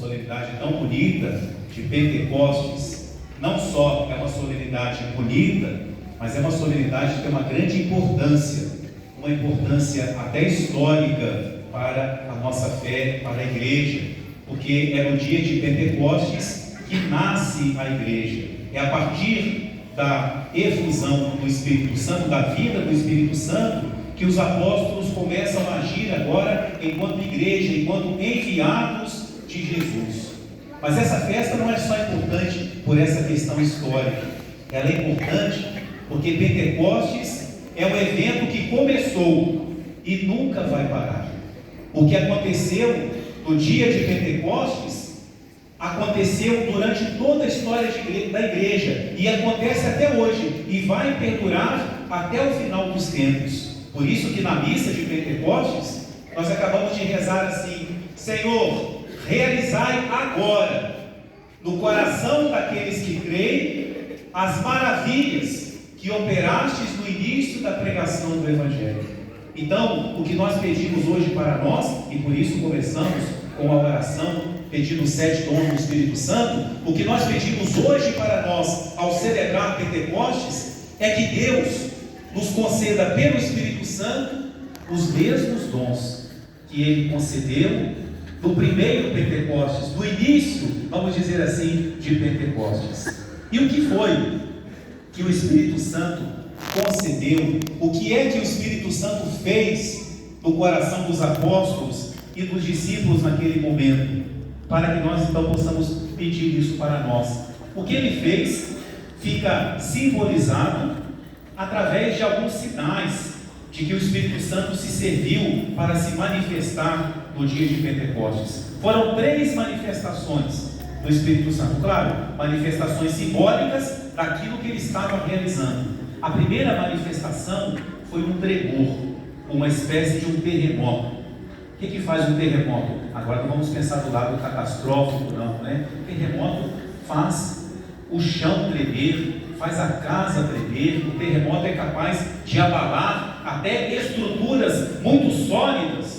solenidade tão bonita de Pentecostes, não só é uma solenidade bonita, mas é uma solenidade que tem uma grande importância, uma importância até histórica para a nossa fé, para a igreja, porque é no dia de Pentecostes que nasce a igreja. É a partir da efusão do Espírito Santo, da vinda do Espírito Santo, que os apóstolos começam a agir agora enquanto igreja, enquanto enviados de Jesus. Mas essa festa não é só importante por essa questão histórica, ela é importante porque Pentecostes é um evento que começou e nunca vai parar. O que aconteceu no dia de Pentecostes aconteceu durante toda a história da igreja e acontece até hoje e vai perdurar até o final dos tempos. Por isso que na missa de Pentecostes nós acabamos de rezar assim: Senhor, realizai agora no coração daqueles que creem as maravilhas que operastes no início da pregação do Evangelho. Então, o que nós pedimos hoje para nós, e por isso começamos com a oração pedindo os 7 dons do Espírito Santo, o que nós pedimos hoje para nós ao celebrar Pentecostes é que Deus nos conceda pelo Espírito Santo os mesmos dons que Ele concedeu no primeiro Pentecostes, no início, vamos dizer assim, de Pentecostes. E o que foi que o Espírito Santo concedeu? O que é que o Espírito Santo fez no coração dos apóstolos e dos discípulos naquele momento, para que nós então possamos pedir isso para nós? O que Ele fez fica simbolizado através de alguns sinais de que o Espírito Santo se serviu para se manifestar no dia de Pentecostes. Foram 3 manifestações do Espírito Santo, claro, manifestações simbólicas daquilo que ele estava realizando. A primeira manifestação foi um tremor, uma espécie de um terremoto. O que faz um terremoto? Agora não vamos pensar do lado catastrófico, não, né? O terremoto faz o chão tremer, faz a casa tremer. O terremoto é capaz de abalar até estruturas muito sólidas.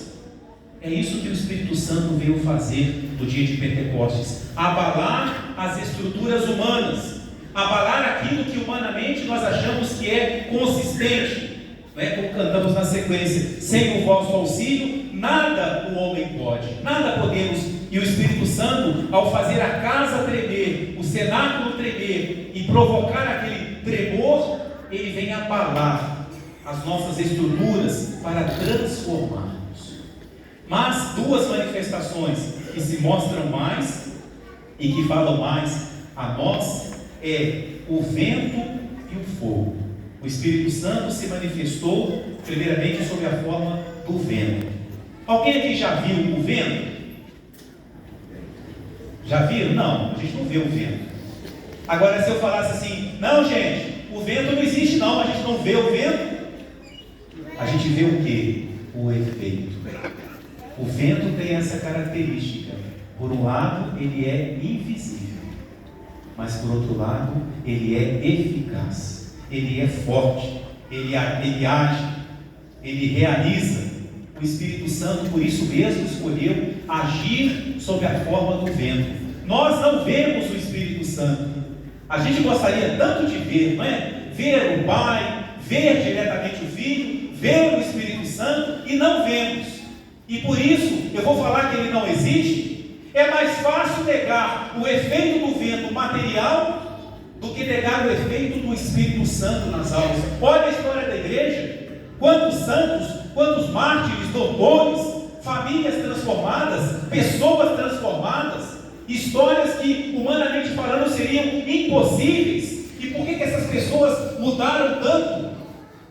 É isso que o Espírito Santo veio fazer no dia de Pentecostes: abalar as estruturas humanas, abalar aquilo que humanamente nós achamos que é consistente, né? Como cantamos na sequência: sem o vosso auxílio nada o homem pode, nada podemos. E o Espírito Santo, ao fazer a casa tremer, o cenáculo tremer e provocar aquele tremor, ele vem abalar as nossas estruturas para transformarmos. Mas 2 manifestações que se mostram mais e que falam mais a nós é o vento e o fogo. O Espírito Santo se manifestou primeiramente sob a forma do vento. Alguém aqui já viu o vento? Já viram? Não, a gente não vê o vento. Agora, se eu falasse assim: não, gente, o vento não existe não, a gente não vê o vento, a gente vê o quê? O efeito. O vento tem essa característica: por um lado ele é invisível, mas por outro lado ele é eficaz, ele é forte, ele age, ele realiza. O Espírito Santo, por isso mesmo, escolheu agir sob a forma do vento. Nós não vemos o Espírito Santo. A gente gostaria tanto de ver, não é? Ver o Pai, ver diretamente o Filho, ver o Espírito Santo, e não vemos. E por isso, eu vou falar que ele não existe. É mais fácil negar o efeito do vento material do que negar o efeito do Espírito Santo nas almas. Olha a história da igreja: quantos santos, quantos mártires, doutores, famílias transformadas, pessoas transformadas, histórias que humanamente falando seriam impossíveis. E por que essas pessoas mudaram tanto?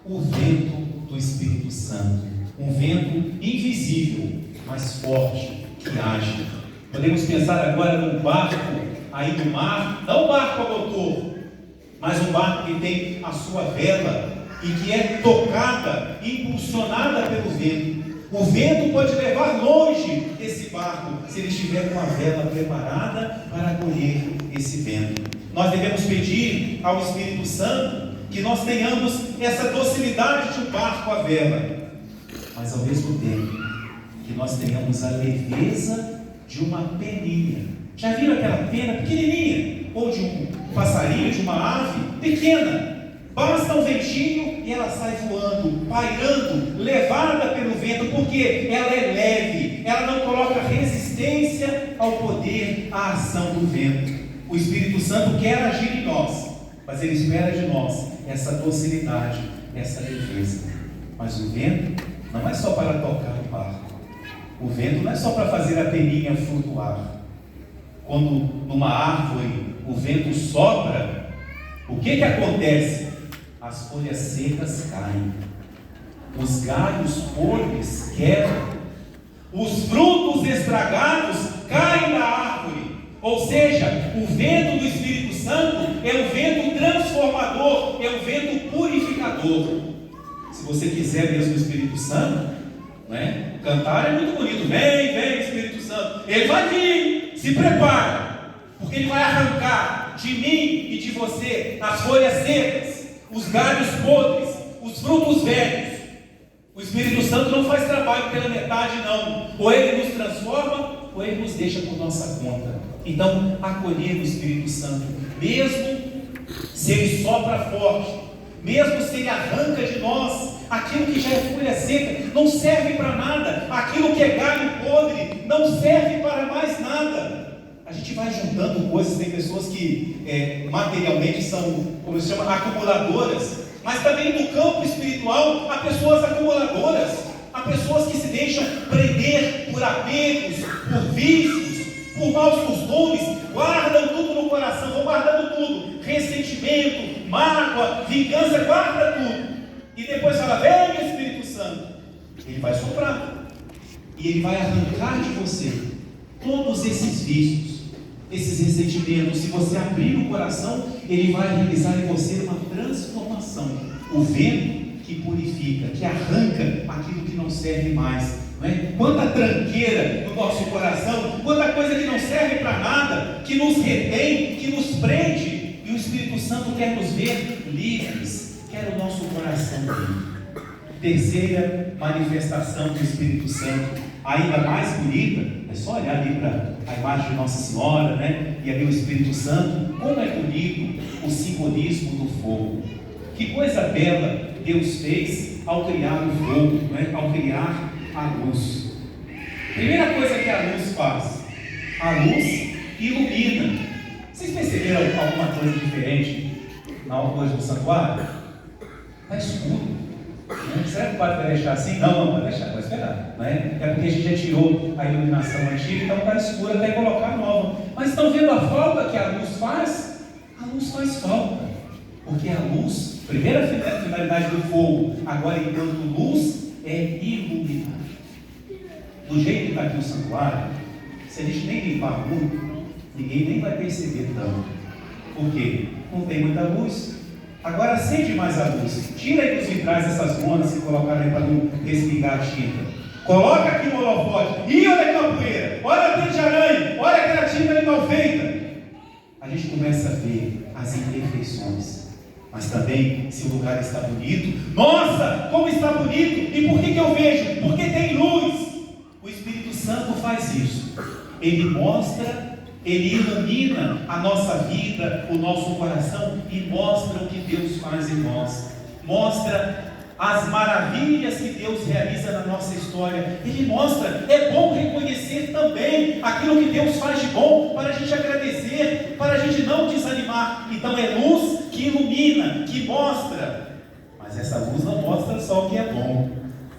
O vento do Espírito Santo, um vento invisível, mas forte, que age. Podemos pensar agora num barco aí no mar, não um barco a motor, mas um barco que tem a sua vela e que é tocada, impulsionada pelo vento. O vento pode levar longe esse barco, se ele estiver com a vela preparada para acolher esse vento. Nós devemos pedir ao Espírito Santo que nós tenhamos essa docilidade de um barco à vela, mas ao mesmo tempo que nós tenhamos a leveza de uma peninha. Já viram aquela pena pequenininha? Ou de um passarinho, de uma ave pequena? Basta um ventinho e ela sai voando, pairando, levada pelo vento, porque ela é leve, ela não coloca resistência ao poder, à ação do vento. O Espírito Santo quer agir em nós, mas ele espera de nós essa docilidade, essa leveza. Mas o vento não é só para tocar o barco. O vento não é só para fazer a peninha flutuar. Quando numa árvore o vento sopra, o que acontece? As folhas secas caem, os galhos podres quebram, os frutos estragados caem da árvore. Ou seja, o vento do Espírito Santo é um vento transformador, é um vento purificador. Se você quiser mesmo o Espírito Santo, né? O cantar é muito bonito, vem Espírito Santo, ele vai vir, se prepara, porque ele vai arrancar de mim e de você as folhas secas, os galhos podres, os frutos velhos. O Espírito Santo não faz trabalho pela metade, não. Ou ele nos transforma, ou ele nos deixa por nossa conta. Então, acolher o Espírito Santo, mesmo se ele sopra forte, mesmo se ele arranca de nós aquilo que já é folha seca, não serve para nada. Aquilo que é galho podre não serve para mais nada. A gente vai juntando coisas. Tem pessoas que materialmente são, como se chama, acumuladoras, mas também no campo espiritual há pessoas acumuladoras, há pessoas que se deixam prender por apegos, por vícios, por maus costumes, guardam tudo no coração, vão guardando tudo, ressentimento, mágoa, vingança, guarda tudo, e depois fala, vem Espírito Santo, ele vai soprar, e ele vai arrancar de você todos esses vícios, esses ressentimentos. Se você abrir o coração, ele vai realizar em você uma transformação. O vento que purifica, que arranca aquilo que não serve mais. Não é? Quanta tranqueira no nosso coração, quanta coisa que não serve para nada, que nos retém, que nos prende. E o Espírito Santo quer nos ver livres, quer o nosso coração livre. Terceira manifestação do Espírito Santo, ainda mais bonita, é só olhar ali para a imagem de Nossa Senhora, né? E ali o Espírito Santo, como é bonito o simbolismo do fogo. Que coisa bela Deus fez ao criar o fogo, né? Ao criar a luz. Primeira coisa que a luz faz, a luz ilumina. Vocês perceberam alguma coisa diferente na hoje do santuário? Está escuro. Será que o padre vai deixar assim? Não vai deixar, vai esperar. Né? É porque a gente já tirou a iluminação antiga, então está escura até colocar nova. Mas estão vendo a falta que a luz faz? A luz faz falta. Porque a luz, primeira finalidade do fogo, agora enquanto luz, é iluminar. Do jeito que está aqui o santuário, se a gente nem limpar muito, ninguém nem vai perceber tanto. Por quê? Não tem muita luz. Agora acende mais a luz. Tira aí dos vitrais essas monas que colocaram aí para não respingar a tinta. Coloca aqui o holofote. E olha aquela poeira. Olha a teia de aranha. Olha aquela tinta ali mal feita. A gente começa a ver as imperfeições. Mas também, se o lugar está bonito, nossa, como está bonito! E por que eu vejo? Porque tem luz. O Espírito Santo faz isso. Ele mostra, ele ilumina a nossa vida, o nosso coração, e mostra o que Deus faz em nós. Mostra as maravilhas que Deus realiza na nossa história. Ele mostra, é bom reconhecer também aquilo que Deus faz de bom, para a gente agradecer, para a gente não desanimar. Então é luz que ilumina, que mostra. Mas essa luz não mostra só o que é bom.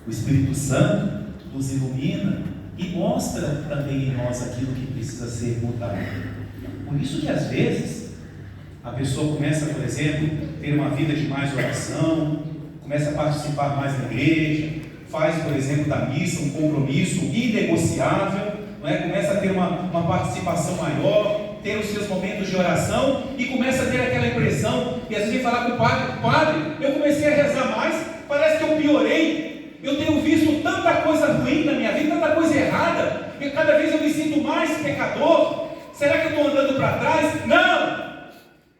O Espírito Santo nos ilumina e mostra também em nós aquilo que precisa ser mudado. Por isso que às vezes a pessoa começa, por exemplo, a ter uma vida de mais oração, começa a participar mais da igreja, faz, por exemplo, da missa um compromisso inegociável, não é? Começa a ter uma participação maior, ter os seus momentos de oração e começa a ter aquela impressão, e às vezes falar com o padre, eu comecei a rezar mais, parece que eu piorei, eu tenho visto tanta coisa ruim na minha vida, tanta coisa errada, e cada vez eu me sinto mais pecador. Será que eu estou andando para trás? Não!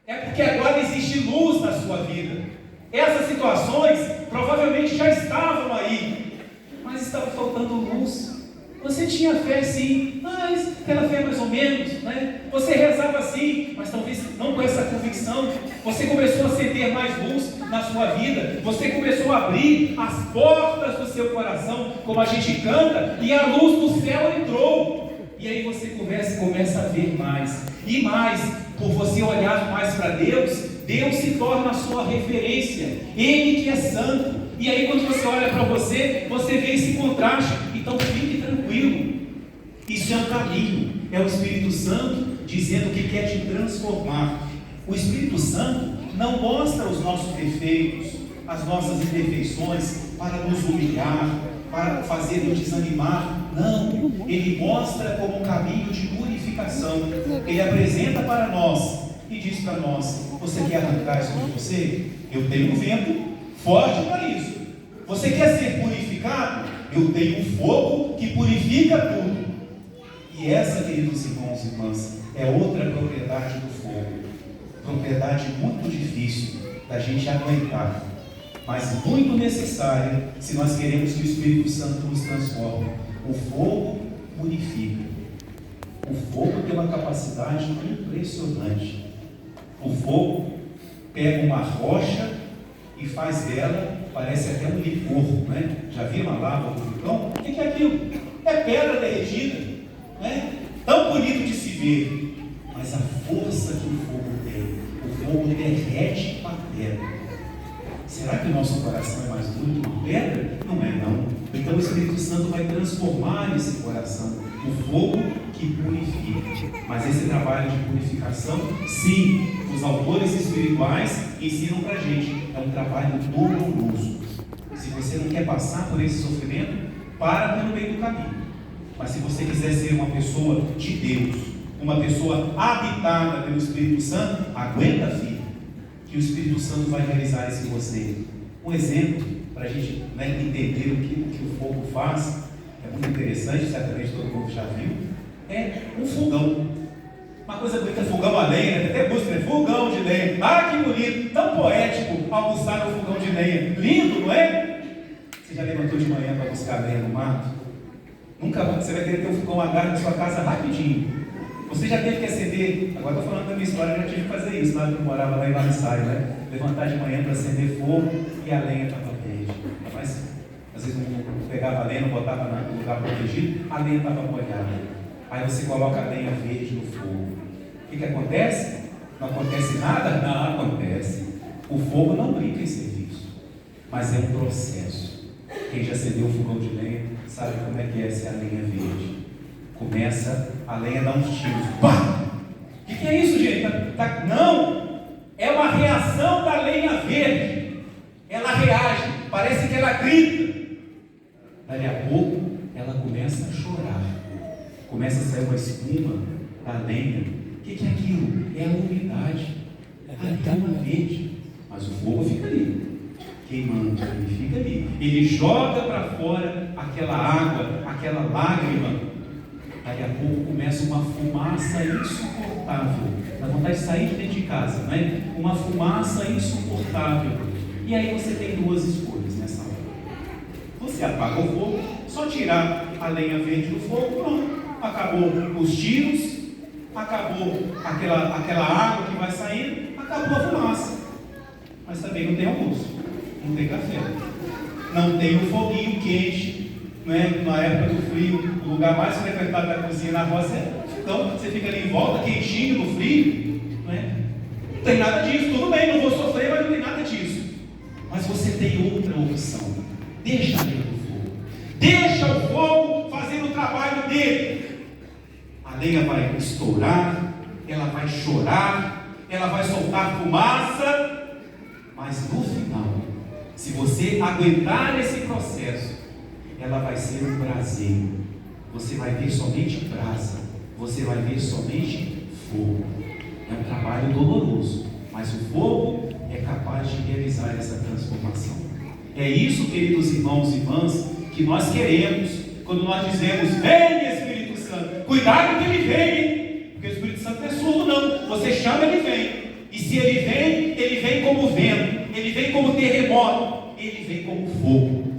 É porque agora existe luz na sua vida. Essas situações provavelmente já estavam aí, mas estava faltando luz. Você tinha fé sim, mas aquela fé mais ou menos, né? Você rezava sim, mas talvez não com essa convicção. Você começou a acender mais luz na sua vida. Você começou a abrir as portas do seu coração, como a gente canta, e a luz do céu entrou. E aí você começa a ver mais. E mais, por você olhar mais para Deus, Deus se torna a sua referência. Ele que é santo. E aí quando você olha para você vê esse contraste. Então fique tranquilo. Isso é um caminho. É o Espírito Santo dizendo que quer te transformar. O Espírito Santo não mostra os nossos defeitos, as nossas imperfeições para nos humilhar, para fazer nos desanimar. Não, Ele mostra como um caminho de purificação. Ele apresenta para nós e diz para nós: você quer arrancar isso de você? Eu tenho um vento forte para isso. Você quer ser purificado? Eu tenho um fogo que purifica tudo. E essa, queridos irmãos e irmãs, é outra propriedade do fogo. Propriedade muito difícil da gente aguentar, mas muito necessária se nós queremos que o Espírito Santo nos transforme. O fogo purifica. O fogo tem uma capacidade impressionante. O fogo pega uma rocha e faz dela, parece até um licor, né? Já viram a lava do vulcão? O que é aquilo? É pedra derretida, né? Tão bonito de se ver, mas a força que o fogo tem. O fogo derrete a pedra. Será que o nosso coração é mais duro que uma pedra? Não é, não. Então o Espírito Santo vai transformar esse coração. O fogo que purifica. Mas esse trabalho de purificação, sim, os autores espirituais ensinam para a gente. É um trabalho doloroso. Se você não quer passar por esse sofrimento, para pelo meio do caminho. Mas se você quiser ser uma pessoa de Deus, uma pessoa habitada pelo Espírito Santo, aguenta, filho, que o Espírito Santo vai realizar isso em você. Um exemplo para a gente entender o que o fogo faz, é muito interessante, certamente todo mundo já viu, é um fogão. Uma coisa bonita, fogão a lenha, né? Até busca, né? Fogão de lenha. Ah, que bonito, tão poético almoçar no fogão de lenha. Lindo, não é? Você já levantou de manhã para buscar lenha no mato? Nunca você vai querer ter um fogão a gás na sua casa rapidinho. Você já teve que acender, agora estou falando da minha história, eu já tive que fazer isso, lá que eu morava lá em Valsaio, né? Levantar de manhã para acender fogo e a lenha estava verde. Mas às vezes não pegava a lenha, não botava no lugar protegido, a lenha estava molhada. Aí você coloca a lenha verde no fogo. O que acontece? Não acontece nada? Não acontece. O fogo não brinca em serviço, mas é um processo. Quem já acendeu o fogão de lenha sabe como é que é ser a lenha verde. Começa a lenha a dar uns tiros. Pá! O que é isso, gente? Não! É uma reação da lenha verde. Ela reage, parece que ela grita. Dali a pouco, ela começa a chorar. Começa a sair uma espuma da lenha. O que é aquilo? É a umidade. A lenha verde. Mas o fogo fica ali, queimando. Ele fica ali. Ele joga para fora aquela água, aquela lágrima. Daqui a pouco começa uma fumaça insuportável. Dá vontade de sair de dentro de casa, né? Uma fumaça insuportável. E aí você tem duas escolhas nessa hora. Você apaga o fogo, só tirar a lenha verde do fogo, pronto. Acabou os tiros, acabou aquela água que vai saindo, acabou a fumaça. Mas também não tem almoço, não tem café, não tem o foguinho quente, né? Na época do frio, o lugar mais frequentado da cozinha na roça é o fogão. Você fica ali em volta, quentinho no frio, né? Não tem nada disso, tudo bem, não vou sofrer, mas não tem nada disso. Mas você tem outra opção. Deixa ele no fogo, deixa o fogo fazer o trabalho dele. A lenha vai estourar, ela vai chorar, ela vai soltar fumaça, mas no final, se você aguentar esse processo, ela vai ser um braseiro. Você vai ver somente brasa, você vai ver somente fogo. É um trabalho doloroso, mas o fogo é capaz de realizar essa transformação. É isso, queridos irmãos e irmãs, que nós queremos quando nós dizemos: vem Espírito Santo. Cuidado que ele vem, porque o Espírito Santo não é surdo não. Você chama, ele vem. E se ele vem como vento, ele vem como terremoto, ele vem como fogo.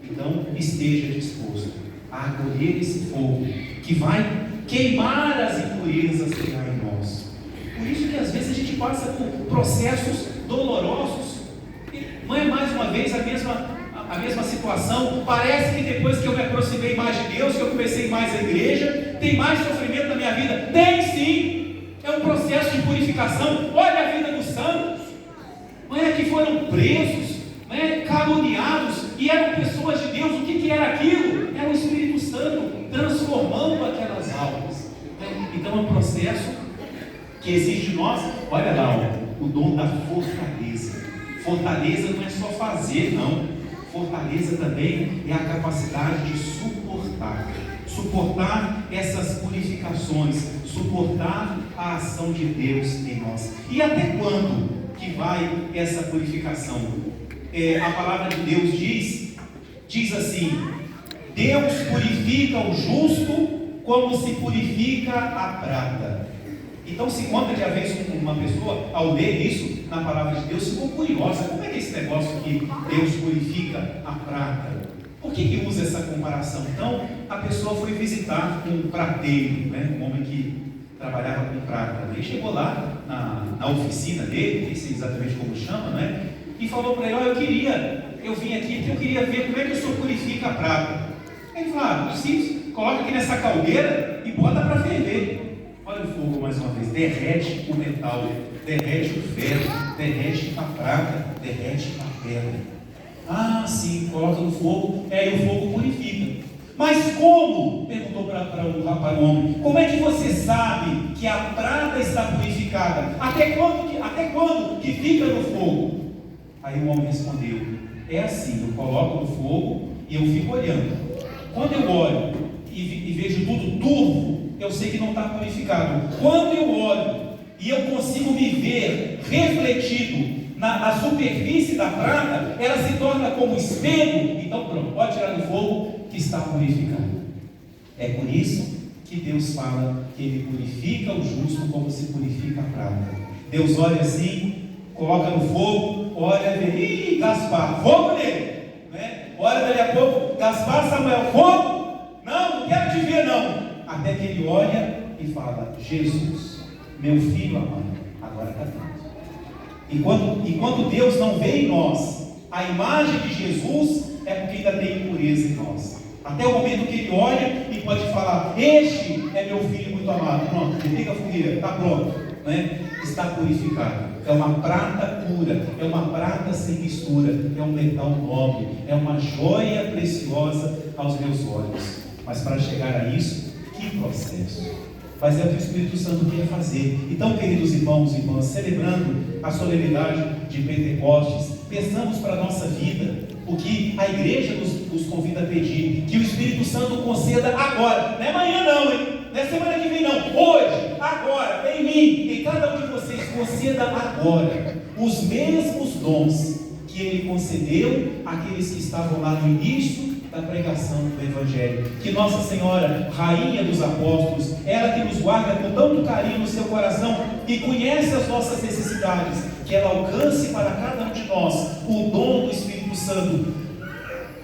Então esteja disposto a acolher esse fogo, que vai queimar as impurezas que há em nós. Por isso que às vezes a gente passa por processos dolorosos, não é mais uma vez a mesma situação. Parece que depois que eu me aproximei mais de Deus, que eu comecei mais a igreja, tem mais sofrimento na minha vida. Tem sim, é um processo de purificação. Olha a vida dos santos, não é que foram presos, não é, caluniados, e eram pessoas de Deus. O que era aquilo? Era o Espírito Santo transformando aquelas almas. Então é um processo que exige de nós, olha lá, o dom da fortaleza. Fortaleza não é só fazer, não. Fortaleza também é a capacidade de suportar essas purificações, suportar a ação de Deus em nós. E até quando que vai essa purificação? A palavra de Deus diz assim: Deus purifica o justo como se purifica a prata. Então se conta que às vezes uma pessoa, ao ler isso na palavra de Deus, ficou curiosa: como é que é esse negócio que Deus purifica a prata? Por que usa essa comparação? Então a pessoa foi visitar um prateiro, né? Um homem que trabalhava com prata. Ele chegou lá na oficina dele, não sei exatamente como chama, né? E falou para ele: eu vim aqui porque eu queria ver como é que o senhor purifica a prata. Ele falou: simples, coloca aqui nessa caldeira e bota para ferver. Olha o fogo mais uma vez, derrete o metal, derrete o ferro, derrete a prata, derrete a pedra. Sim, coloca no fogo, e o fogo purifica. Mas como? Perguntou para o homem: como é que você sabe que a prata está purificada? Até quando que fica no fogo? Aí o homem respondeu: é assim, eu coloco no fogo e eu fico olhando. Quando eu olho e vejo tudo turvo, eu sei que não está purificado. Quando eu olho e eu consigo me ver refletido na superfície da prata, ela se torna como espelho. Então pronto, pode tirar do fogo que está purificado. É por isso que Deus fala que Ele purifica o justo como se purifica a prata. Deus olha assim, coloca no fogo, olha e vê: Gaspar, fogo nele, né? Olha dali a pouco: Gaspar, Samuel, fogo? Não quero te ver não. Até que ele olha e fala: Jesus, meu filho amado, agora está pronto. Enquanto Deus não vê em nós a imagem de Jesus, é porque ainda tem impureza em nós. Até o momento que ele olha e pode falar: este é meu filho muito amado. Pronto, desliga a fogueira, está pronto, né? Está purificado. É uma prata pura, é uma prata sem mistura, é um metal nobre, é uma joia preciosa aos meus olhos. Mas para chegar a isso, que processo! Mas é o que o Espírito Santo quer fazer. Então, queridos irmãos e irmãs, celebrando a solenidade de Pentecostes, peçamos para a nossa vida o que a igreja nos convida a pedir: que o Espírito Santo conceda agora, não é amanhã não, hein? Não é semana que vem não, hoje, agora, em mim, em cada um de vocês, conceda agora os mesmos dons que Ele concedeu àqueles que estavam lá no início da pregação do Evangelho. Que Nossa Senhora, Rainha dos Apóstolos, ela que nos guarda com tanto carinho no seu coração e conhece as nossas necessidades, que ela alcance para cada um de nós o dom do Espírito Santo,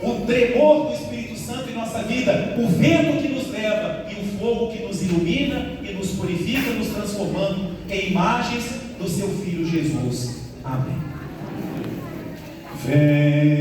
o tremor do Espírito Santo em nossa vida, o vento que nos leva e o fogo que nos ilumina e nos purifica, nos transformando em imagens do seu Filho Jesus. Amém. Vem.